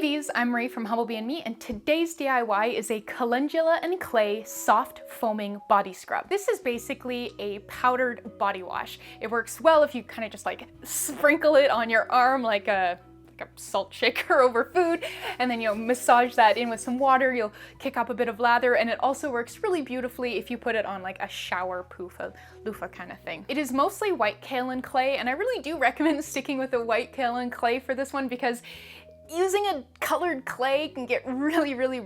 Bees, I'm Marie from Humblebee and Me, and today's DIY is a calendula and clay soft foaming body scrub. This is basically a powdered body wash. It works well if you kind of just like sprinkle it on your arm like a salt shaker over food, and then you'll massage that in with some water. You'll kick up a bit of lather, and it also works really beautifully if you put it on like a shower poof, a loofah kind of thing. It is mostly white kaolin clay, and I really do recommend sticking with the white kaolin clay for this one because using a colored clay can get really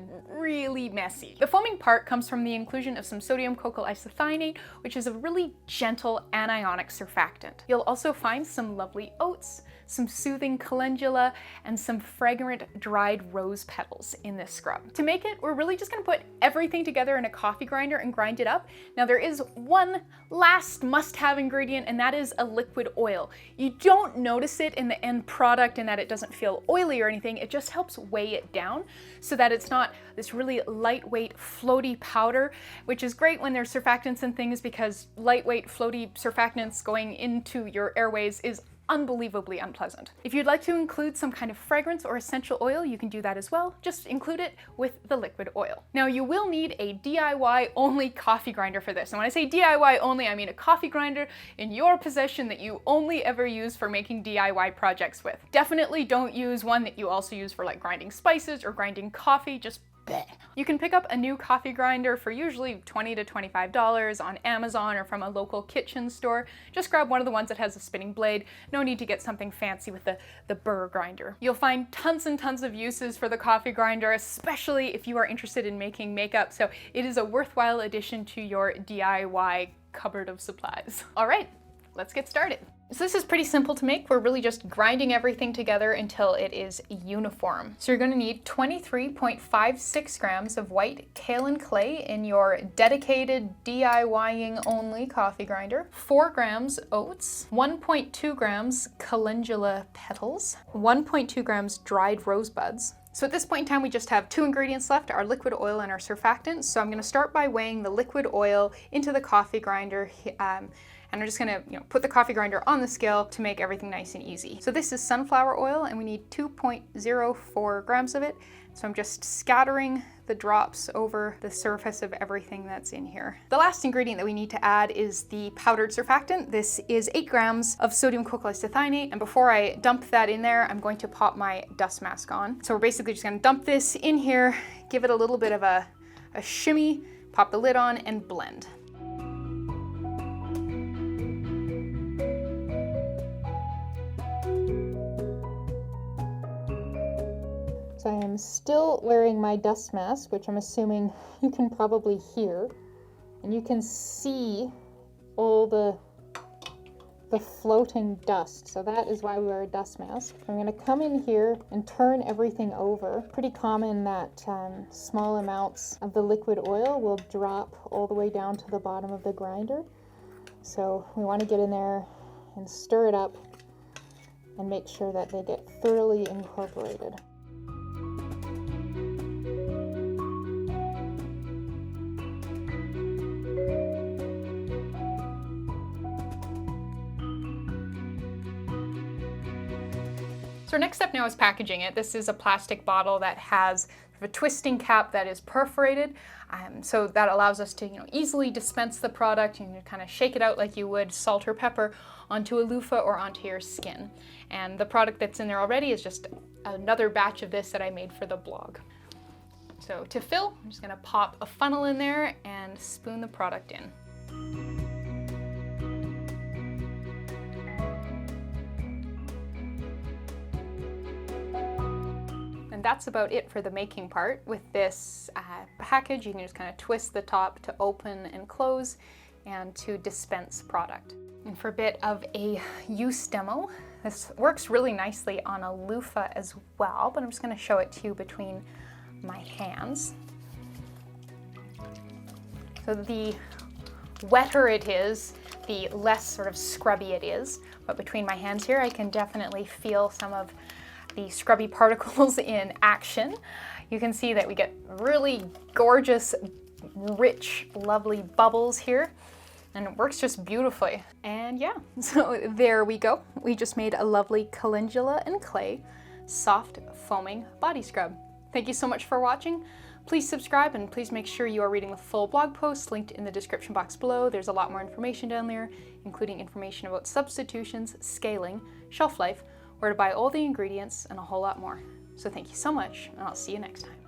messy. The foaming part comes from the inclusion of some sodium cocoyl isethionate, which is a really gentle anionic surfactant. You'll also find some lovely oats, some soothing calendula, and some fragrant dried rose petals in this scrub. To make it, we're really just gonna put everything together in a coffee grinder and grind it up. Now there is one last must-have ingredient, and that is a liquid oil. You don't notice it in the end product in that it doesn't feel oily or anything. It just helps weigh it down so that it's not this really lightweight floaty powder, which is great when there's surfactants and things because lightweight floaty surfactants going into your airways is unbelievably unpleasant. If you'd like to include some kind of fragrance or essential oil, you can do that as well. Just include it with the liquid oil. Now you will need a DIY only coffee grinder for this. And when I say DIY only, I mean a coffee grinder in your possession that you only ever use for making DIY projects with. Definitely don't use one that you also use for like grinding spices or grinding coffee. Just bleh. You can pick up a new coffee grinder for usually $20 to $25 on Amazon or from a local kitchen store. Just grab one of the ones that has a spinning blade. No need to get something fancy with the burr grinder. You'll find tons and tons of uses for the coffee grinder, especially if you are interested in making makeup. So it is a worthwhile addition to your DIY cupboard of supplies. All right, let's get started. So this is pretty simple to make. We're really just grinding everything together until it is uniform. So you're going to need 23.56 grams of white kaolin clay in your dedicated DIYing only coffee grinder, 4 grams oats, 1.2 grams calendula petals, 1.2 grams dried rosebuds. So at this point in time, we just have 2 ingredients left, our liquid oil and our surfactant. So I'm going to start by weighing the liquid oil into the coffee grinder. And I'm just gonna put the coffee grinder on the scale to make everything nice and easy. So this is sunflower oil and we need 2.04 grams of it. So I'm just scattering the drops over the surface of everything that's in here. The last ingredient that we need to add is the powdered surfactant. This is 8 grams of sodium cocoyl isethionate. And before I dump that in there, I'm going to pop my dust mask on. So we're basically just gonna dump this in here, give it a little bit of a shimmy, pop the lid on and blend. I am still wearing my dust mask, which I'm assuming you can probably hear, and you can see all the floating dust. So that is why we wear a dust mask. I'm going to come in here and turn everything over. Pretty common that small amounts of the liquid oil will drop all the way down to the bottom of the grinder. So we want to get in there and stir it up and make sure that they get thoroughly incorporated. So our next step now is packaging it. This is a plastic bottle that has a twisting cap that is perforated. So that allows us to easily dispense the product. You can kind of shake it out like you would salt or pepper onto a loofah or onto your skin. And the product that's in there already is just another batch of this that I made for the blog. So to fill, I'm just gonna pop a funnel in there and spoon the product in. That's about it for the making part. With this package, you can just kind of twist the top to open and close and to dispense product. And for a bit of a use demo, this works really nicely on a loofah as well, but I'm just going to show it to you between my hands. So the wetter it is, the less sort of scrubby it is, but between my hands here, I can definitely feel some of the scrubby particles in action. You can see that we get really gorgeous, rich, lovely bubbles here. and it works just beautifully. And yeah, so there we go. We just made a lovely calendula and clay soft foaming body scrub. Thank you so much for watching. Please subscribe and please make sure you are reading the full blog post linked in the description box below. There's a lot more information down there, including information about substitutions, scaling, shelf life, where to buy all the ingredients, and a whole lot more. So thank you so much, and I'll see you next time.